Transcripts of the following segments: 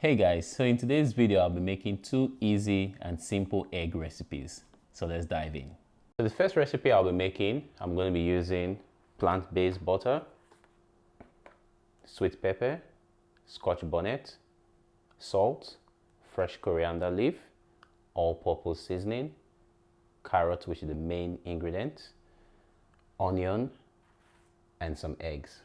Hey guys, so in today's video I'll be making two easy and simple egg recipes. So let's dive in. So the first recipe I'll be making, I'm going to be using plant-based butter, sweet pepper, scotch bonnet, salt, fresh coriander leaf, all-purpose seasoning, carrot, which is the main ingredient, onion, and some eggs.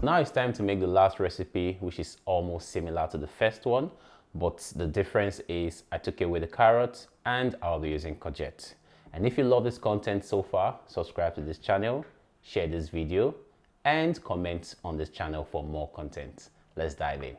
Now it's time to make the last recipe, which is almost similar to the first one, but the difference is I took away the carrots and I'll be using courgette. And if you love this content so far, subscribe to this channel, share this video, and comment on this channel for more content. Let's dive in.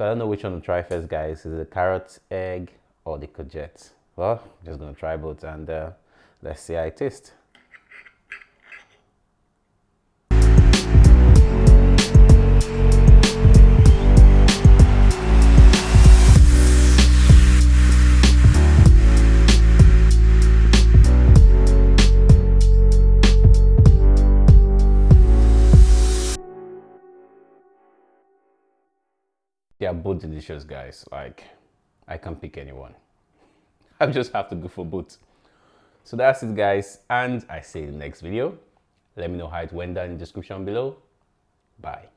So I don't know which one to try first, guys. Is it the carrot, egg, or the courgette? Well, I'm just gonna try both and let's see how it tastes. They are both delicious, guys. Like, I can't pick anyone. I just have to go for both. So that's it, guys. And I see you in the next video. Let me know how it went down in the description below. Bye.